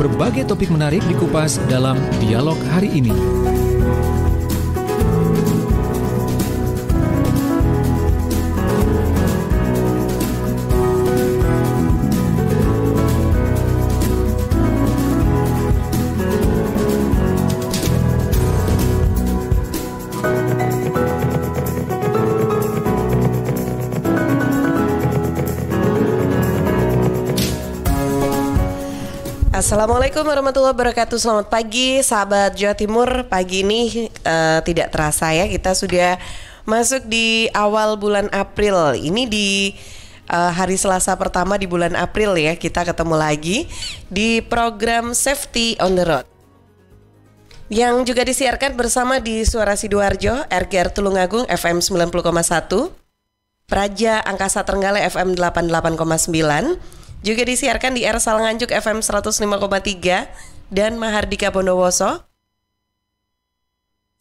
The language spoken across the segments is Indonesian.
Berbagai topik menarik dikupas dalam dialog hari ini. Assalamualaikum warahmatullahi wabarakatuh. Selamat pagi sahabat Jawa Timur. Pagi ini tidak terasa ya, kita sudah masuk di awal bulan April. Ini di hari Selasa pertama di bulan April ya. Kita ketemu lagi di program Safety on the Road yang juga disiarkan bersama di Suara Sidoarjo, RGR Tulungagung FM 90,1, Praja Angkasa Trenggalek FM 88,9, juga disiarkan di R Salanganjuk FM 105,3 dan Mahardika Bondowoso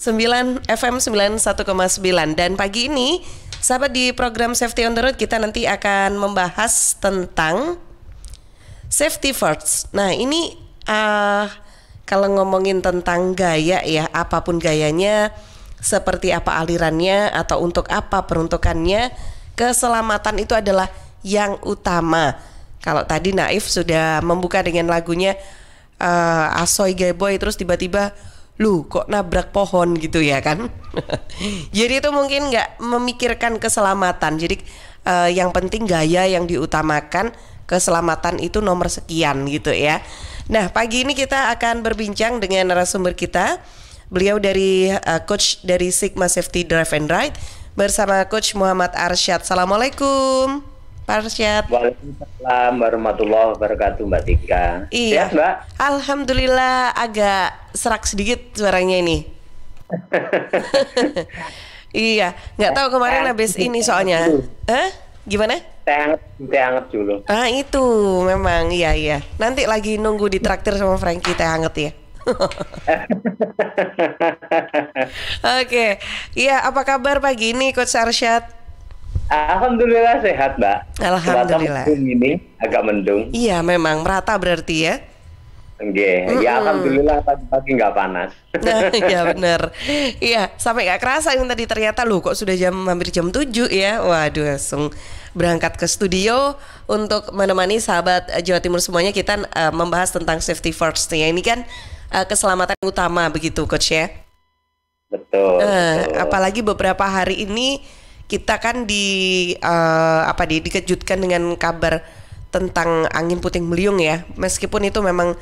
9 FM 91,9. Dan pagi ini sahabat, di program Safety on the Road kita nanti akan membahas tentang safety first. Nah ini kalau ngomongin tentang gaya ya, apapun gayanya, seperti apa alirannya atau untuk apa peruntukannya, keselamatan itu adalah yang utama. Kalau tadi Naif sudah membuka dengan lagunya Asoy Gay Boy, terus tiba-tiba lu kok nabrak pohon gitu ya kan. Jadi itu mungkin nggak memikirkan keselamatan. Jadi yang penting gaya yang diutamakan, keselamatan itu nomor sekian gitu ya. Nah pagi ini kita akan berbincang dengan narasumber kita. Beliau dari coach dari Sigma Safety Drive and Ride bersama Coach Muhammad Arsyad. Assalamualaikum Pak Arsyad. Waalaikumsalam warahmatullahi wabarakatuh, Mbak Tika. Iya, Sehat, Mbak? Alhamdulillah, agak serak sedikit suaranya ini. Iya, nggak tahu kemarin habis ini soalnya. Gimana? Teh hangat dulu. Itu memang iya. Nanti lagi nunggu ditraktir sama Frankie teh hangat ya. Oke. Iya, apa kabar pagi ini Coach Arsyad? Alhamdulillah sehat, Mbak. Alhamdulillah. Ini agak mendung. Iya, memang merata berarti ya. Nggih, ya alhamdulillah pagi-pagi nggak panas. Nah, ya benar. Iya, sampai nggak kerasa ini tadi ternyata loh kok sudah hampir jam 7 ya. Waduh, langsung berangkat ke studio untuk menemani sahabat Jawa Timur semuanya. Kita membahas tentang safety first ya. Ini kan keselamatan utama begitu Coach ya. Betul. Apalagi beberapa hari ini kita kan dikejutkan dengan kabar tentang angin puting beliung ya. Meskipun itu memang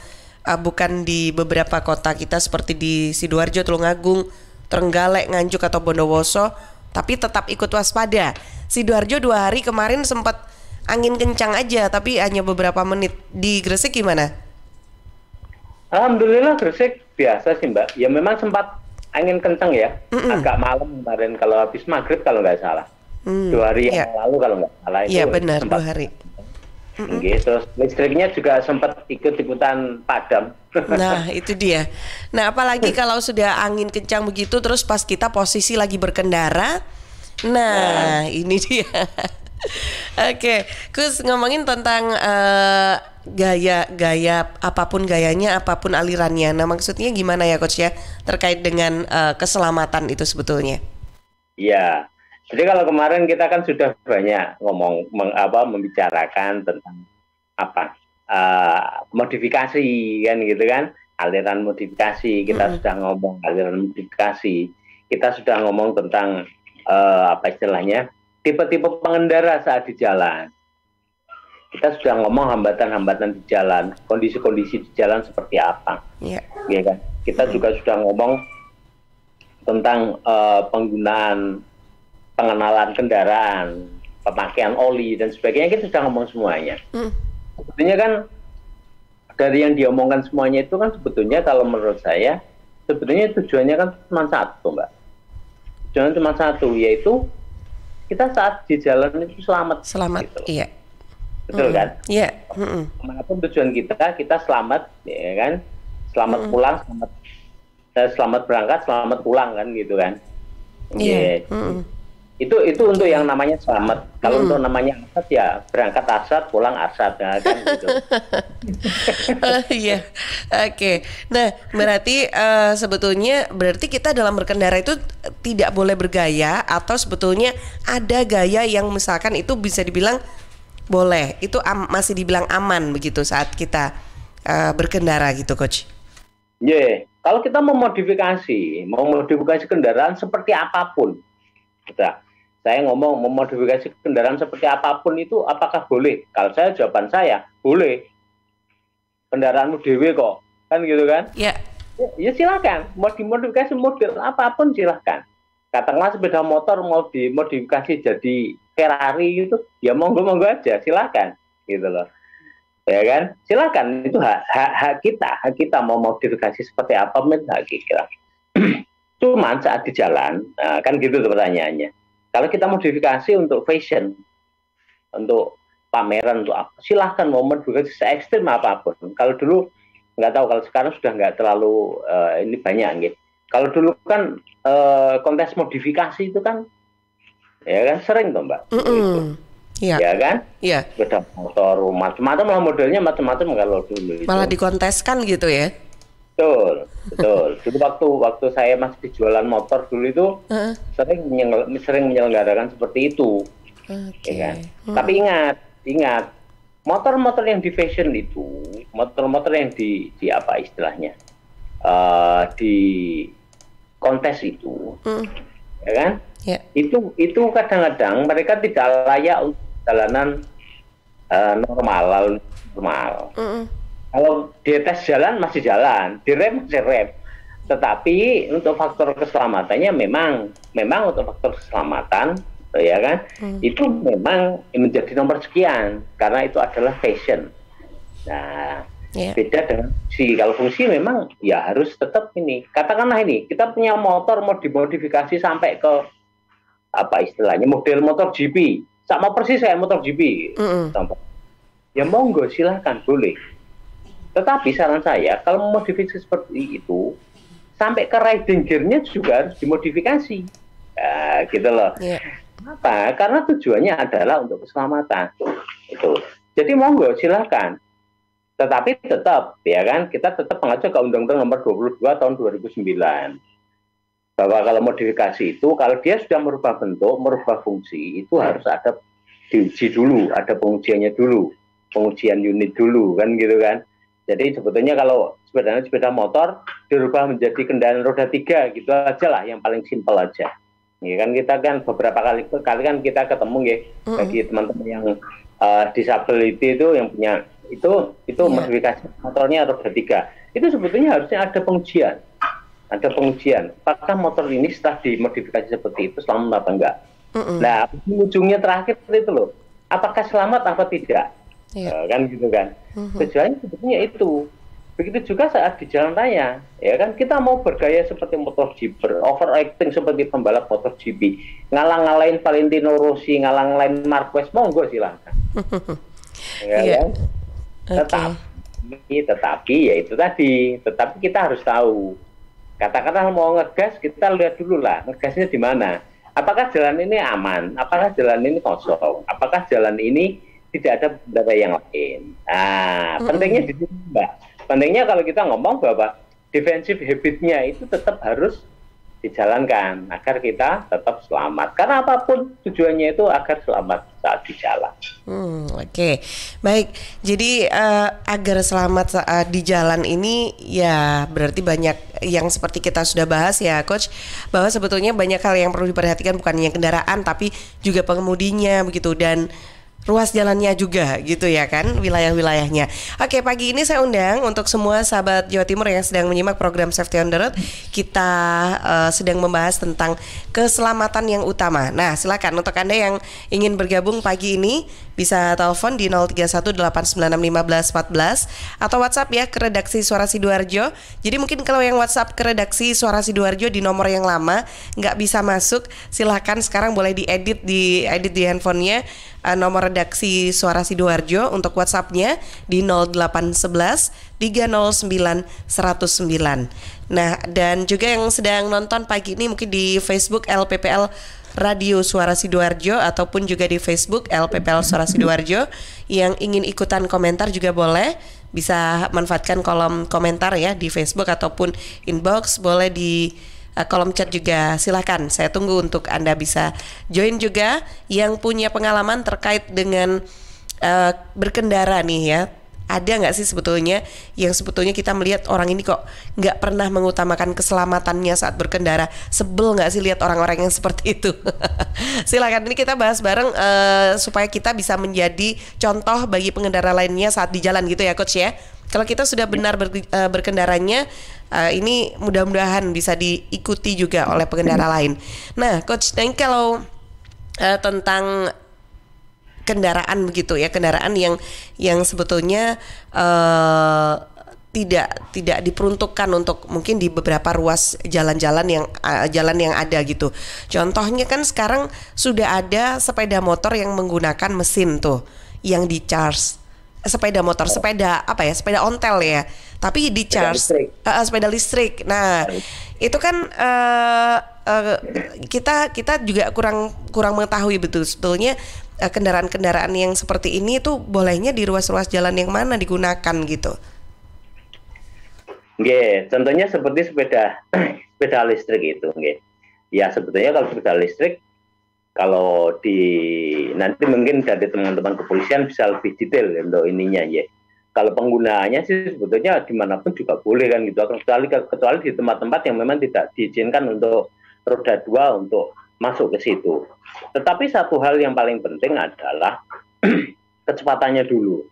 bukan di beberapa kota kita seperti di Sidoarjo, Tulungagung, Trenggalek, Nganjuk atau Bondowoso, tapi tetap ikut waspada. Sidoarjo 2 hari kemarin sempat angin kencang aja, tapi hanya beberapa menit. Di Gresik gimana? Alhamdulillah Gresik biasa sih, Mbak. Ya memang sempat angin kencang ya, agak malam kemarin kalau habis maghrib kalau nggak salah. 2 hari yang lalu kalau nggak salah itu. Iya benar, 2 hari. Terus listriknya juga sempat ikut-ikutan padam. Nah itu dia. Nah apalagi kalau sudah angin kencang begitu, terus pas kita posisi lagi berkendara. Nah ini dia. Oke, Gus ngomongin tentang gaya apapun gayanya, apapun alirannya. Nah maksudnya gimana ya Coach ya terkait dengan keselamatan itu sebetulnya? Iya. Jadi kalau kemarin kita kan sudah banyak membicarakan tentang modifikasi kan gitu kan, aliran modifikasi. Kita sudah ngomong aliran modifikasi. Kita sudah ngomong tentang istilahnya tipe-tipe pengendara saat di jalan. Kita sudah ngomong hambatan-hambatan di jalan, kondisi-kondisi di jalan seperti apa, ya kan? Kita juga sudah ngomong tentang pengenalan kendaraan, pemakaian oli dan sebagainya. Kita sudah ngomong semuanya. Sebetulnya kan dari yang diomongkan semuanya itu kan sebetulnya kalau menurut saya sebetulnya tujuannya kan cuma satu, Mbak. Tujuannya cuma satu, yaitu kita saat di jalan itu selamat. Gitu. Iya. Betul kan? Iya. Manapun tujuan kita selamat, ya kan? Selamat pulang, selamat berangkat, selamat pulang kan, gitu kan? Iya. Itu untuk yang namanya selamat. Kalau untuk namanya asat ya berangkat asat, pulang asat, nah, kan gitu. Iya, oke. Nah, berarti sebetulnya berarti kita dalam berkendara itu tidak boleh bergaya, atau sebetulnya ada gaya yang misalkan itu bisa dibilang boleh, itu masih dibilang aman begitu saat kita berkendara gitu, Coach? Kalau kita memodifikasi kendaraan seperti apapun, saya ngomong memodifikasi kendaraan seperti apapun itu apakah boleh? Kalau jawaban saya boleh. Kendaraanmu dewe kok, kan gitu kan? Ya. Ya silakan, mau dimodifikasi model apapun silakan. Katakanlah sepeda motor mau dimodifikasi jadi Ferrari gitu, ya monggo aja, silakan, gitu loh. Ya kan? Silakan, itu hak kita mau modifikasi seperti apa, hak kita. Cuman saat di jalan, kan gitu tuh pertanyaannya. Kalau kita modifikasi untuk fashion, untuk pameran, untuk apa, silahkan mau modifikasi se-ekstrim apapun. Kalau dulu nggak tahu, kalau sekarang sudah nggak terlalu ini banyak gitu. Kalau dulu kan kontes modifikasi itu kan, ya kan sering tuh Mbak. Iya. Ya kan? Iya. Sepeda motor macam-macam lah, modelnya macam-macam kalau dulu. Malah dikonteskan gitu ya? Betul. Dulu waktu saya masih jualan motor dulu itu sering menyelenggarakan seperti itu. Ya kan? Tapi ingat, motor-motor yang di fashion itu, motor-motor yang di apa istilahnya, di kontes itu, ya kan? Yeah. Itu kadang-kadang mereka tidak layak untuk jalanan normal. Kalau di tes jalan masih jalan, di rem masih rem. Tetapi untuk faktor keselamatannya memang untuk faktor keselamatan, ya kan, itu memang menjadi nomor sekian karena itu adalah fashion. Nah, beda dengan fungsi. Kalau fungsi memang ya harus tetap ini. Katakanlah ini kita punya motor mau dimodifikasi sampai ke apa istilahnya model motor GP, sama persis kayak motor GP. Ya monggo silahkan, boleh. Tetapi saran saya kalau modifikasi seperti itu sampai ke riding gear-nya juga harus dimodifikasi, gitu loh. Kenapa? Karena tujuannya adalah untuk keselamatan. Itu. Jadi monggo silahkan. Tetapi tetap, ya kan, kita tetap mengacu ke Undang-Undang Nomor 22 Tahun 2009. Bahwa kalau modifikasi itu, kalau dia sudah merubah bentuk, merubah fungsi, itu harus ada diuji dulu, ada pengujiannya dulu, pengujian unit dulu, kan gitu kan. Jadi sebetulnya kalau sepeda motor dirubah menjadi kendaraan roda 3, gitu aja lah, yang paling simpel aja. Ya kan, kita kan beberapa kali kan kita ketemu ya, bagi teman-teman yang disability itu yang punya itu modifikasi motornya roda 3. Itu sebetulnya harusnya ada pengujian. Apakah motor ini setelah dimodifikasi seperti itu selamat apa enggak? Nah, ujungnya terakhir itu loh, apakah selamat apa tidak? Kan gitu kan. Tujuannya sebetulnya itu. Begitu juga saat di jalan raya, ya kan, kita mau bergaya seperti motor GP, overacting seperti pembalap motor GP, ngalang-ngalain Valentino Rossi, ngalang-ngalain Marquez, monggo silahkan. Ya kan? Tetapi ya itu tadi, tetapi kita harus tahu. Katakanlah mau ngegas, kita lihat dulu lah ngegasnya di mana. Apakah jalan ini aman? Apakah jalan ini kosong? Apakah jalan ini tidak ada benda yang lain? Nah, pentingnya di situ, Mbak. Pentingnya kalau kita ngomong bahwa defensive habit-nya itu tetap harus dijalankan agar kita tetap selamat. Karena apapun tujuannya itu agar selamat saat di jalan. Oke. Baik. Jadi agar selamat saat di jalan ini ya berarti banyak yang seperti kita sudah bahas ya Coach, bahwa sebetulnya banyak hal yang perlu diperhatikan, bukan hanya kendaraan tapi juga pengemudinya begitu, dan ruas jalannya juga gitu ya kan, wilayah-wilayahnya. Oke, pagi ini saya undang untuk semua sahabat Jawa Timur yang sedang menyimak program Safety on the Road. Kita sedang membahas tentang keselamatan yang utama. Nah, silakan untuk Anda yang ingin bergabung pagi ini bisa telepon di 0318961514 atau WhatsApp ya ke redaksi Suara Sidoarjo. Jadi mungkin kalau yang WhatsApp ke redaksi Suara Sidoarjo di nomor yang lama nggak bisa masuk, silakan sekarang boleh diedit di handphonenya. Nomor redaksi Suara Sidoarjo untuk WhatsApp-nya di 0811 309 109. Nah, dan juga yang sedang nonton pagi ini mungkin di Facebook LPPL Radio Suara Sidoarjo ataupun juga di Facebook LPPL Suara Sidoarjo. Yang ingin ikutan komentar juga boleh, bisa manfaatkan kolom komentar ya di Facebook ataupun inbox, boleh di kolom chat juga, silakan. Saya tunggu untuk Anda bisa join juga yang punya pengalaman terkait dengan berkendara nih ya. Ada nggak sih sebetulnya yang sebetulnya kita melihat orang ini kok nggak pernah mengutamakan keselamatannya saat berkendara? Sebel nggak sih lihat orang-orang yang seperti itu? Silakan, ini kita bahas bareng supaya kita bisa menjadi contoh bagi pengendara lainnya saat di jalan gitu ya Coach ya. Kalau kita sudah benar berkendaranya, ini mudah-mudahan bisa diikuti juga oleh pengendara lain. Nah Coach, kalau tentang kendaraan begitu ya, kendaraan yang sebetulnya tidak diperuntukkan untuk mungkin di beberapa ruas jalan-jalan yang ada gitu. Contohnya kan sekarang sudah ada sepeda motor yang menggunakan mesin tuh yang di charge. Sepeda motor, sepeda ontel ya, tapi di charge, sepeda listrik. Nah itu kan kita juga kurang mengetahui betul sebetulnya kendaraan-kendaraan yang seperti ini tuh bolehnya di ruas-ruas jalan yang mana digunakan gitu. Nggih, contohnya seperti sepeda listrik itu, nggih. Ya sebetulnya kalau sepeda listrik, kalau nanti mungkin dari teman-teman kepolisian bisa lebih detail ya, untuk ininya ya. Kalau penggunaannya sih sebetulnya dimanapun juga boleh kan gitu, kecuali di tempat-tempat yang memang tidak diizinkan untuk roda 2 untuk masuk ke situ. Tetapi satu hal yang paling penting adalah kecepatannya dulu,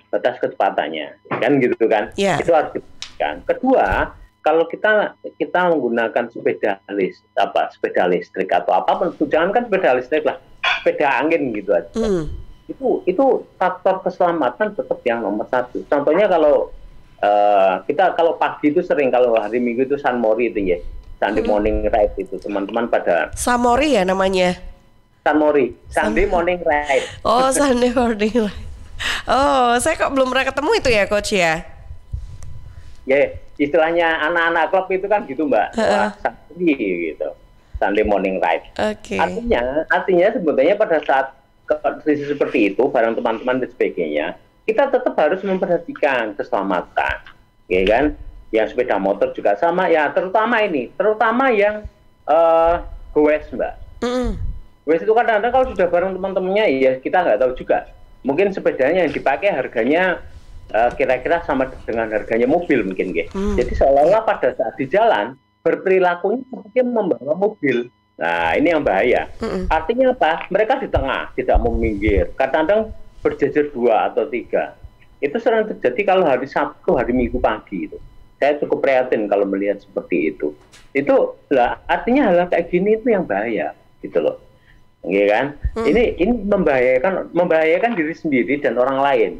batas kecepatannya, kan gitu kan? Yeah. Itu harus diperhatikan. Kedua, kalau kita menggunakan sepeda listrik atau apapun, jangan kan sepeda listrik lah, sepeda angin gitu aja. Itu faktor keselamatan tetap yang nomor satu. Contohnya kalau kalau pagi itu sering, kalau hari Minggu itu San Mori itu ya, Sunday morning ride itu teman-teman pada. Samori ya namanya? San Mori, Sunday morning ride. Oh, Sunday morning ride. Oh, saya kok belum pernah ketemu itu ya Coach ya? Ya, istilahnya anak-anak klub itu kan gitu Mbak, Sunday gitu, Sunday morning ride. Okay. Artinya sebetulnya pada saat kondisi seperti itu, bareng teman-teman dan sebagainya, kita tetap harus memperhatikan keselamatan, ya kan? Yang sepeda motor juga sama ya, terutama yang goes Mbak. Goes itu kadang-kadang kalau sudah bareng teman-temannya, ya kita nggak tahu juga. Mungkin sepedanya yang dipakai harganya kira-kira sama dengan harganya mobil mungkin gitu. Jadi seolah-olah pada saat di jalan berperilakunya seperti membawa mobil. Nah ini yang bahaya. Artinya apa? Mereka di tengah, tidak mau minggir. Kadang-kadang berjejer 2 atau 3. Itu sering terjadi kalau hari Sabtu, hari Minggu pagi itu. Saya cukup prihatin kalau melihat seperti itu. Itu lah artinya hal kayak gini itu yang bahaya gitu loh. Iya kan? Ini membahayakan diri sendiri dan orang lain.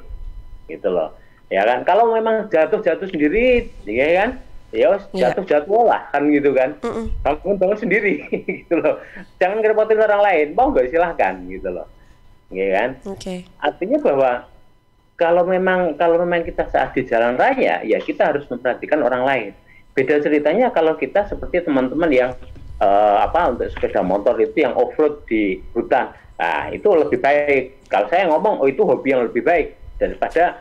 Gitu loh. Ya kan? Kalau memang jatuh sendiri, ya kan? Ya jatuh lah kan gitu kan. Bangun sendiri gitu loh. Jangan ngerepotin orang lain. Mau nggak silahkan gitu loh. Ya kan? Okay. Artinya bahwa kalau memang kita saat di jalan raya, ya kita harus memperhatikan orang lain. Beda ceritanya kalau kita seperti teman-teman yang untuk sepeda motor itu yang off-road di hutan. Nah, itu lebih baik. Kalau saya ngomong, itu hobi yang lebih baik daripada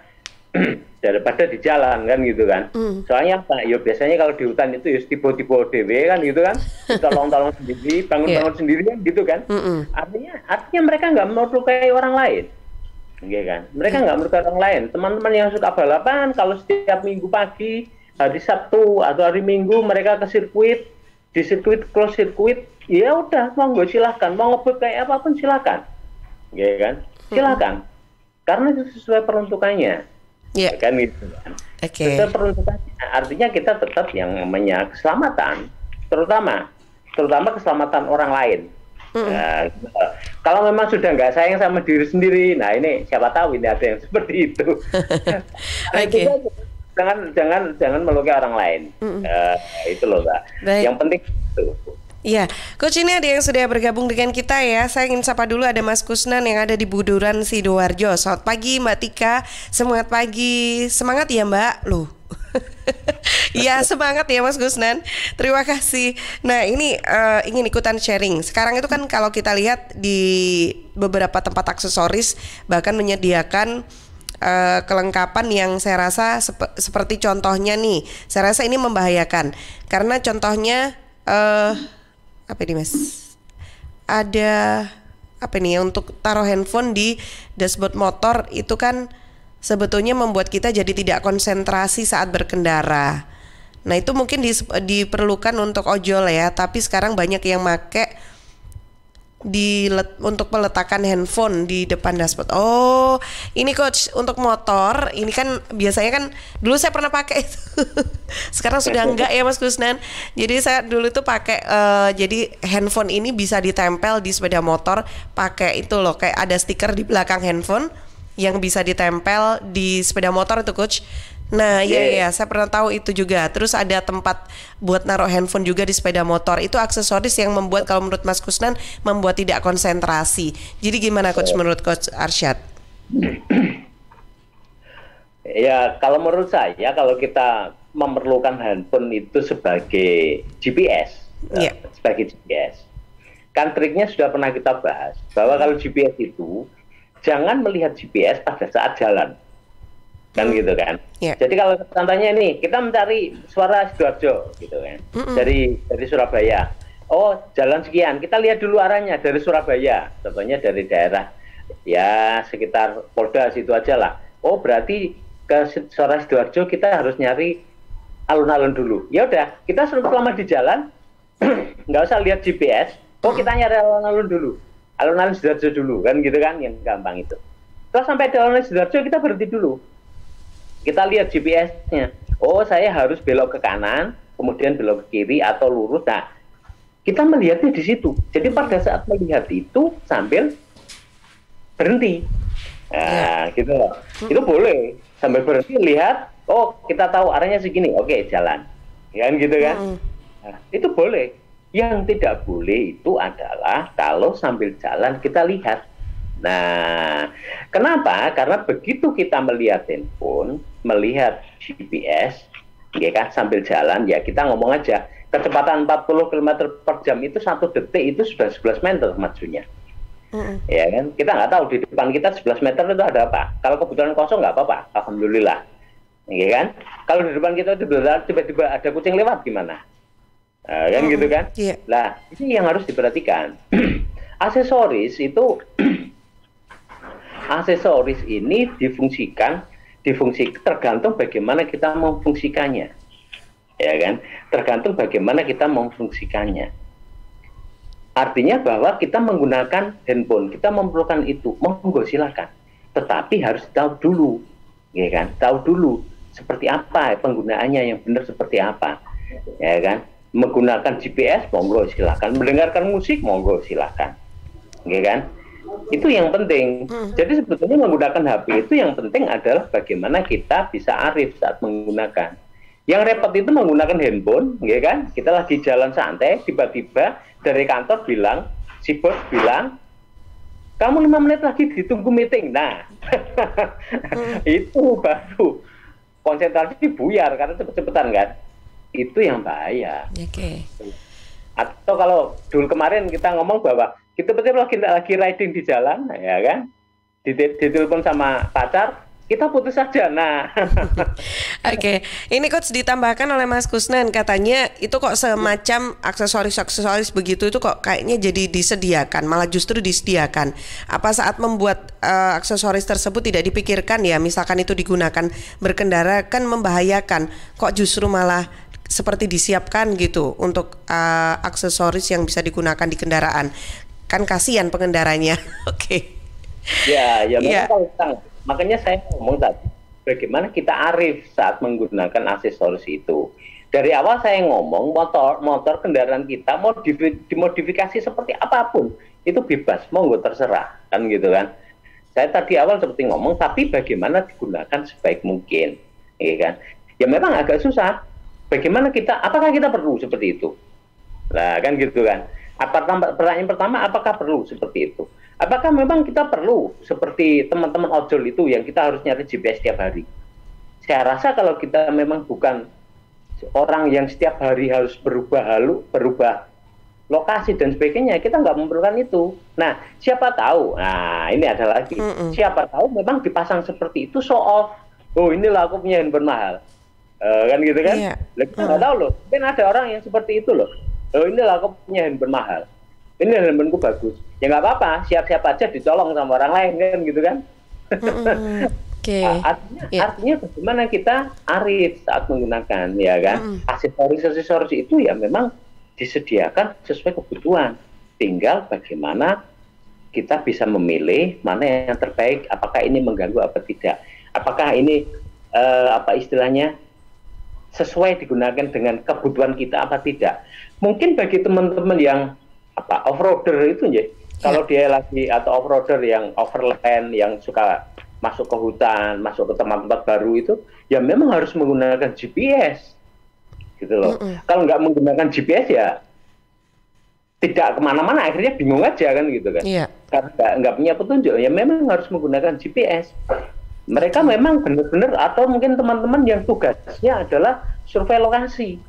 di jalan kan gitu kan. Soalnya apa? Ya biasanya kalau di hutan itu ya tiba-tiba dewe kan gitu kan. Tolong-tolong sendiri, bangun-bangun sendiri kan gitu kan. Artinya mereka nggak melukai orang lain. Iya kan? Mereka nggak melukai orang lain. Teman-teman yang suka balapan, kalau setiap Minggu pagi, hari Sabtu atau hari Minggu mereka ke sirkuit, di close sirkuit, ya udah monggo silahkan, mau ngebut kayak apapun silahkan, ya kan? Silahkan, karena itu sesuai peruntukannya, ya kan gitu kan? Sesuai peruntukannya, artinya kita tetap yang namanya keselamatan, terutama keselamatan orang lain. Nah, kalau memang sudah nggak sayang sama diri sendiri, nah ini siapa tahu ini ada yang seperti itu. Jangan melukai orang lain. Itu loh Mbak. Baik. Yang penting itu. Iya, Coach, ini ada yang sudah bergabung dengan kita ya. Saya ingin sapa dulu, ada Mas Kusnan yang ada di Buduran Sidoarjo. Selamat pagi Mbak Tika, semangat pagi. Semangat ya Mbak. Loh. Iya, semangat ya Mas Gusnan. Terima kasih. Nah, ini ingin ikutan sharing. Sekarang itu kan kalau kita lihat di beberapa tempat aksesoris bahkan menyediakan kelengkapan yang saya rasa seperti contohnya nih. Saya rasa ini membahayakan karena contohnya apa ini Mas? Ada apa nih untuk taruh handphone di dashboard motor itu kan sebetulnya membuat kita jadi tidak konsentrasi saat berkendara. Nah itu mungkin diperlukan untuk ojol ya, tapi sekarang banyak yang make untuk peletakan handphone di depan dashboard. Oh, ini coach untuk motor. Ini kan biasanya kan dulu saya pernah pakai itu. Sekarang sudah enggak ya Mas Gusnan. Jadi saya dulu itu pakai jadi handphone ini bisa ditempel di sepeda motor pakai itu loh, kayak ada stiker di belakang handphone yang bisa ditempel di sepeda motor itu coach. Nah, iya, saya pernah tahu itu juga. Terus ada tempat buat naruh handphone juga di sepeda motor. Itu aksesoris yang membuat kalau menurut Mas Kusnan membuat tidak konsentrasi. Jadi gimana coach menurut Coach Arsyad? Ya, kalau menurut saya kalau kita memerlukan handphone itu sebagai GPS, sebagai GPS. Kan triknya sudah pernah kita bahas bahwa kalau GPS itu jangan melihat GPS pada saat jalan. Kan gitu kan. Jadi kalau contohnya nih kita mencari suara Sidoarjo gitu kan. Dari Surabaya. Oh, jalan sekian. Kita lihat dulu arahnya dari Surabaya. Contohnya dari daerah ya sekitar Polda situ aja lah. Oh, berarti ke suara Sidoarjo kita harus nyari alun-alun dulu. Ya udah, kita selama di jalan nggak usah lihat GPS. Oh, kita nyari alun-alun dulu. Alun-alun Sidoarjo dulu kan gitu kan, yang gampang itu. Terus sampai di alun-alun Sidoarjo kita berhenti dulu. Kita lihat GPS-nya. Oh, saya harus belok ke kanan, kemudian belok ke kiri atau lurus. Nah, kita melihatnya di situ. Jadi pada saat melihat itu sambil berhenti. Nah, gitu loh. Itu boleh. Sambil berhenti lihat, oh, kita tahu arahnya segini. Oke, jalan. Kan gitu kan? Nah, itu boleh. Yang tidak boleh itu adalah kalau sambil jalan kita lihat. Nah, kenapa? Karena begitu kita melihat handphone, melihat GPS, ya kan, sambil jalan, ya kita ngomong aja, kecepatan 40 km per jam itu 1 detik itu sudah 11 meter majunya. Ya kan, kita nggak tahu di depan kita 11 meter itu ada apa. Kalau kebetulan kosong nggak apa-apa, alhamdulillah. Ya kan, kalau di depan kita tiba-tiba ada kucing lewat gimana? Kan gitu kan? Nah, ini yang harus diperhatikan. Aksesoris itu aksesoris ini difungsikan tergantung bagaimana kita memfungsikannya, ya kan? Tergantung bagaimana kita memfungsikannya. Artinya bahwa kita menggunakan handphone, kita memerlukan itu, monggo silakan. Tetapi harus tahu dulu, ya kan? Tahu dulu seperti apa penggunaannya yang benar seperti apa, ya kan? Menggunakan GPS, monggo silakan. Mendengarkan musik, monggo silakan, ya kan? Itu yang penting. Jadi sebetulnya menggunakan HP itu yang penting adalah bagaimana kita bisa arif saat menggunakan. Yang repot itu menggunakan handphone, ya kan? Kita lagi jalan santai, tiba-tiba dari kantor bilang, si bos bilang, kamu 5 menit lagi ditunggu meeting. Nah, itu baru konsentrasi buyar karena cepet-cepetan kan. Itu yang bahaya. Atau kalau dulu kemarin kita ngomong bahwa kita betul lagi riding di jalan, ya kan? Ditelepon sama pacar, kita putus saja. Nah, Oke. Ini coach ditambahkan oleh Mas Kusnan, katanya itu kok semacam aksesoris begitu itu kok kayaknya jadi disediakan, malah justru disediakan. Apa saat membuat aksesoris tersebut tidak dipikirkan ya? Misalkan itu digunakan berkendara kan membahayakan, kok justru malah seperti disiapkan gitu untuk aksesoris yang bisa digunakan di kendaraan. Kan kasihan pengendaranya. Oke. Ya, makanya saya ngomong tadi, bagaimana kita arif saat menggunakan aksesoris itu. Dari awal saya ngomong motor kendaraan kita mau dimodifikasi seperti apapun, itu bebas, monggo terserah, kan gitu kan. Saya tadi awal seperti ngomong, tapi bagaimana digunakan sebaik mungkin, ya kan. Ya memang agak susah. Bagaimana apakah kita perlu seperti itu? Nah, kan gitu kan. Pertanyaan pertama, apakah perlu seperti itu? Apakah memang kita perlu seperti teman-teman ojol itu yang kita harus nyari GPS tiap hari? Saya rasa kalau kita memang bukan orang yang setiap hari harus berubah lokasi dan sebagainya, kita nggak memerlukan itu. Nah, siapa tahu, nah ini ada lagi, siapa tahu memang dipasang seperti itu show off. Oh, inilah aku punya handphone mahal, kan gitu kan? Iya. Kita nggak tahu loh, mungkin ada orang yang seperti itu loh. Oh, inilah aku punya handphone mahal, ini handphoneku bagus. Ya nggak apa-apa, siap-siap aja dicolong sama orang lain kan gitu kan? Artinya bagaimana kita arif saat menggunakan, ya kan? Aksesoris itu ya memang disediakan sesuai kebutuhan. Tinggal bagaimana kita bisa memilih mana yang terbaik, apakah ini mengganggu apa tidak, apakah ini sesuai digunakan dengan kebutuhan kita apa tidak. Mungkin bagi teman-teman yang off-roader itu ya, kalau dia lagi atau off-roader yang overland, yang suka masuk ke hutan, masuk ke tempat-tempat baru itu, ya memang harus menggunakan GPS. Gitu loh. Kalau nggak menggunakan GPS ya tidak kemana-mana, akhirnya bingung aja kan gitu kan. Karena nggak punya petunjuk, ya memang harus menggunakan GPS. Mereka memang benar-benar, atau mungkin teman-teman yang tugasnya adalah survei lokasi.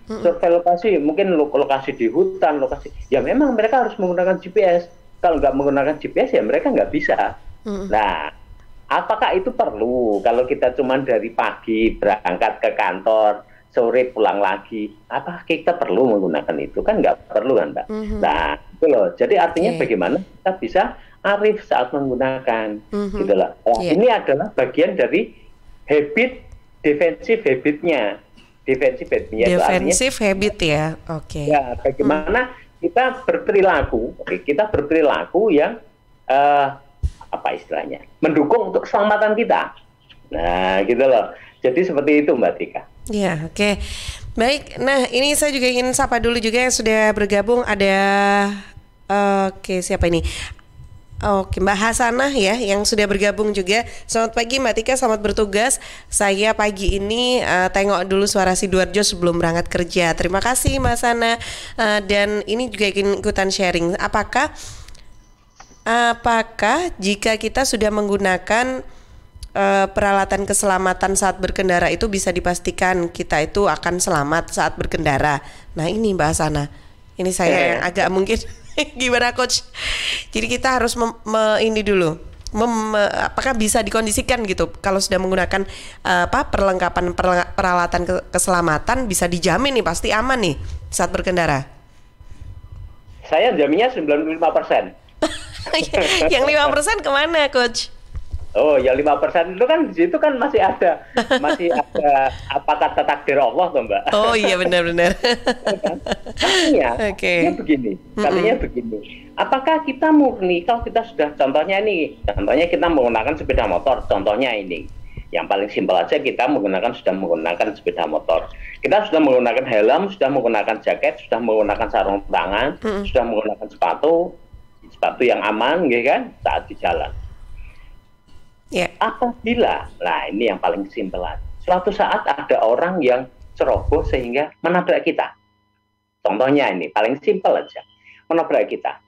Survei lokasi, mungkin lokasi di hutan, lokasi, ya memang mereka harus menggunakan GPS. Kalau nggak menggunakan GPS ya mereka nggak bisa. Nah, apakah itu perlu kalau kita cuma dari pagi berangkat ke kantor, sore pulang lagi, apa kita perlu menggunakan itu? Kan nggak perlu kan, Mbak? Nah, itu loh. Jadi artinya bagaimana kita bisa arif saat menggunakan, gitu loh. Ini adalah bagian dari defensive habitnya. Defensive habit ya, Ya, bagaimana kita berperilaku yang istilahnya mendukung untuk keselamatan kita. Nah, gitu loh. Jadi seperti itu, Mbak Tika. Ya, oke. Baik, nah ini saya juga ingin sapa dulu juga yang sudah bergabung. Ada, siapa ini? Oke, Mbak Hasanah ya yang sudah bergabung juga. Selamat pagi Mbak Tika, selamat bertugas. Saya pagi ini tengok dulu suara Sidoarjo sebelum berangkat kerja. Terima kasih Mbak Hasanah. Dan ini juga ingin ikutan sharing. Apakah jika kita sudah menggunakan peralatan keselamatan saat berkendara itu bisa dipastikan kita itu akan selamat saat berkendara? Nah ini Mbak Hasanah, ini saya yang agak mungkin gimana Coach? Jadi kita harus ini dulu, apakah bisa dikondisikan gitu kalau sudah menggunakan perlengkapan peralatan keselamatan bisa dijamin nih pasti aman nih saat berkendara? Saya jaminnya 95%. Yang 5% kemana Coach? Oh ya 5% itu kan di situ kan masih ada apa kata takdir Allah tuh Mbak. Oh iya benar-benar. Katanya begini. Apakah kita murni kalau kita sudah contohnya kita menggunakan sepeda motor, contohnya ini. Yang paling simpel aja kita sudah menggunakan sepeda motor. Kita sudah menggunakan helm, sudah menggunakan jaket, sudah menggunakan sarung tangan, sudah menggunakan sepatu yang aman gitu kan saat di jalan. Apabila, ini yang paling simpel, suatu saat ada orang yang ceroboh sehingga menabrak kita. Contohnya ini, paling simpel aja, menabrak kita.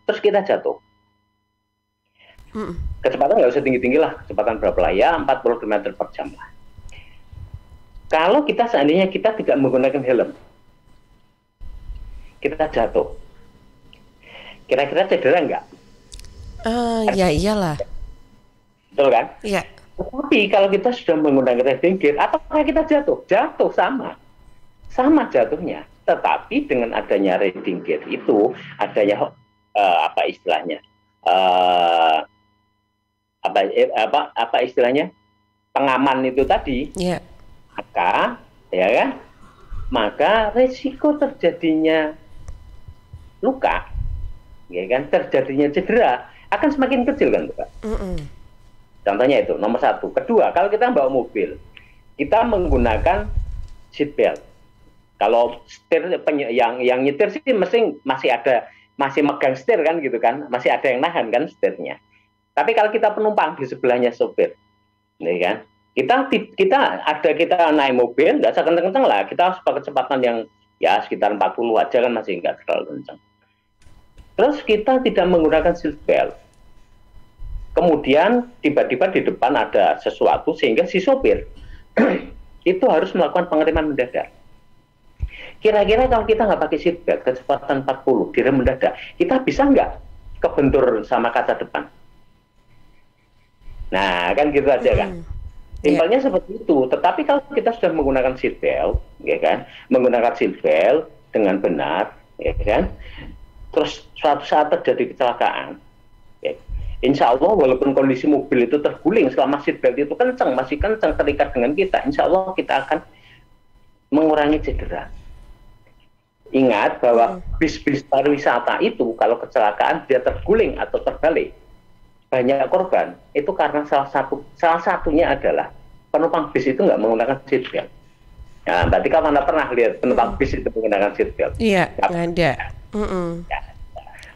Terus kita jatuh. Kecepatan nggak usah tinggi-tinggi lah, kecepatan berapa lah ya, 40 km per jam lah. Kalau seandainya kita tidak menggunakan helm, kita jatuh. Kira-kira cedera nggak? Ya iyalah. Betul kan? Iya. Tapi kalau kita sudah menggunakan riding gear, apakah kita jatuh? Jatuh sama jatuhnya. Tetapi dengan adanya riding gear itu, adanya pengaman itu tadi, maka resiko terjadinya luka, ya kan, terjadinya cedera akan semakin kecil kan, Mbak. Contohnya itu nomor 1. Kedua, kalau kita bawa mobil, kita menggunakan seat belt. Kalau setir yang nyetir sih masih megang setir kan gitu kan, masih ada yang nahan kan setirnya. Tapi kalau kita penumpang di sebelahnya sopir, nih kan, kita naik mobil nggak usah kenceng-kenceng lah, kita harus pakai kecepatan yang ya sekitar 40 aja kan, masih nggak terlalu kenceng. Terus kita tidak menggunakan seat belt. Kemudian tiba-tiba di depan ada sesuatu sehingga si sopir itu harus melakukan pengereman mendadak. Kira-kira kalau kita nggak pakai seatbelt, kecepatan 40, direm mendadak, kita bisa nggak kebentur sama kaca depan? Nah, kan gitu aja kan. Simpelnya seperti itu. Tetapi kalau kita sudah menggunakan seatbelt, ya kan, menggunakan seatbelt dengan benar, ya kan, terus suatu saat terjadi kecelakaan, ya, insya Allah walaupun kondisi mobil itu terguling selama seatbelt itu masih kencang terikat dengan kita, insya Allah kita akan mengurangi cedera. Ingat bahwa bis-bis pariwisata itu kalau kecelakaan dia terguling atau terbalik, banyak korban itu karena salah satunya adalah penumpang bis itu nggak menggunakan seatbelt. Nah, berarti kamu mana pernah lihat penumpang bis itu menggunakan seatbelt? Iya, nggak ada. Ya,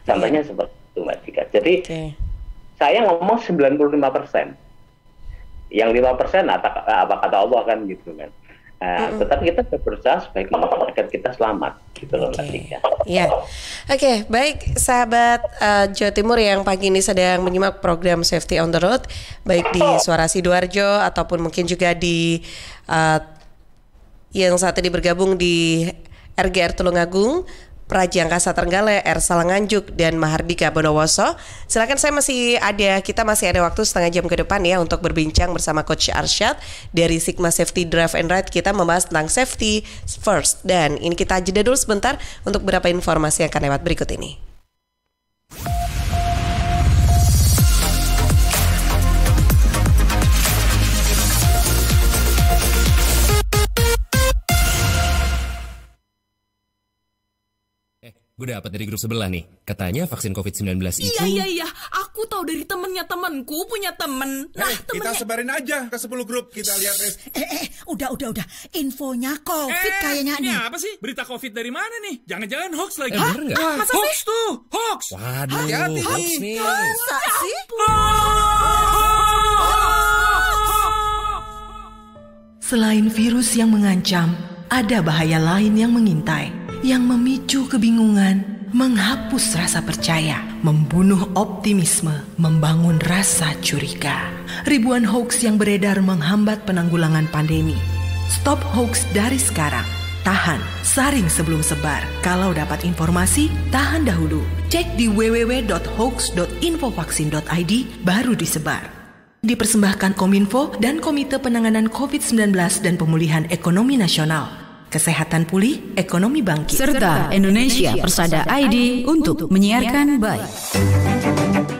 contohnya seperti itu, Mbak Dika. Jadi saya ngomong 95%, yang 5% apa kata Allah kan gitu kan. Tetapi kita berusaha supaya masyarakat kita selamat gitu loh. Iya. Oke, baik sahabat Jawa Timur yang pagi ini sedang menyimak program Safety on the Road, baik di Suara Sidoarjo ataupun mungkin juga di yang saat ini bergabung di RGR Tulungagung, Praja Angkasa Trenggalek, R Salanganjuk, dan Mahardika Bondowoso. Silakan, kita masih ada waktu setengah jam ke depan ya untuk berbincang bersama Coach Arsyad dari Sigma Safety Drive and Ride. Kita membahas tentang safety first, dan ini kita jeda dulu sebentar untuk beberapa informasi yang akan lewat berikut ini. Gue dapat dari grup sebelah nih, katanya vaksin COVID-19 itu... Iya, aku tahu dari temennya temanku punya temen. Nah, kita sebarin aja ke 10 grup, kita lihat. Udah. Infonya COVID kayaknya nih. Ini apa sih? Berita COVID dari mana nih? Jangan-jangan hoax lagi. Bener nggak? Masa Hoax sih? tuh, hoax. Waduh, hati-hati hoax nih. nih. Masa sih? Selain virus yang mengancam, ada bahaya lain yang mengintai, yang memicu kebingungan, menghapus rasa percaya, membunuh optimisme, membangun rasa curiga. Ribuan hoax yang beredar menghambat penanggulangan pandemi. Stop hoax dari sekarang. Tahan, saring sebelum sebar. Kalau dapat informasi, tahan dahulu. Cek di www.hoax.infovaksin.id baru disebar. Dipersembahkan Kominfo dan Komite Penanganan COVID-19 dan Pemulihan Ekonomi Nasional. Kesehatan pulih, ekonomi bangkit. Serta Indonesia Persada ID untuk menyiarkan baik.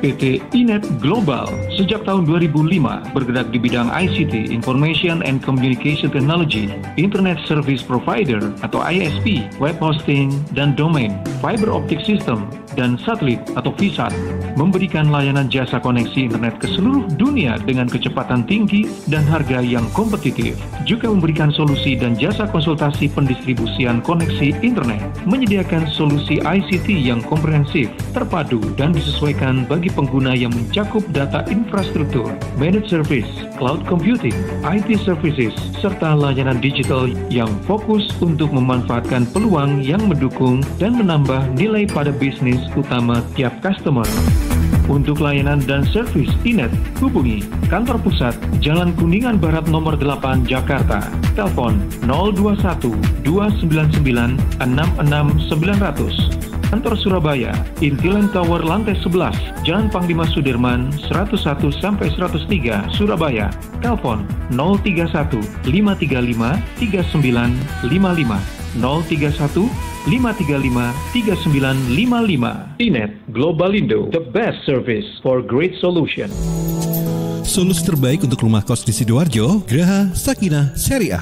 PT Inet Global sejak tahun 2005 bergerak di bidang ICT, Information and Communication Technology, Internet Service Provider atau ISP, web hosting dan domain, fiber optic system, dan satelit atau VSAT, memberikan layanan jasa koneksi internet ke seluruh dunia dengan kecepatan tinggi dan harga yang kompetitif. Juga memberikan solusi dan jasa konsultasi pendistribusian koneksi internet, menyediakan solusi ICT yang komprehensif, terpadu, dan disesuaikan bagi pengguna yang mencakup data infrastruktur, managed service, cloud computing, IT services, serta layanan digital yang fokus untuk memanfaatkan peluang yang mendukung dan menambah nilai pada bisnis utama tiap customer. Untuk layanan dan servis Inet, hubungi kantor pusat Jalan Kuningan Barat nomor 8 Jakarta. Telepon 021 299 66900. Kantor Surabaya, Intiland Tower lantai 11, Jalan Panglima Sudirman 101-103 Surabaya. Telepon 031 535 3955 031 535-3955. Inet Globalindo, the best service for great solution. Solusi terbaik untuk rumah kos di Sidoarjo, Graha Sakinah Syariah.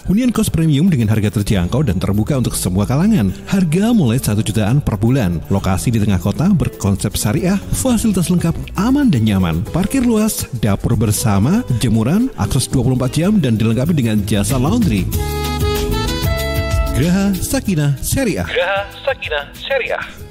Hunian kos premium dengan harga terjangkau dan terbuka untuk semua kalangan. Harga mulai 1 jutaan per bulan. Lokasi di tengah kota berkonsep syariah, fasilitas lengkap, aman dan nyaman. Parkir luas, dapur bersama, jemuran, akses 24 jam dan dilengkapi dengan jasa laundry. Graha Sakinah Syariah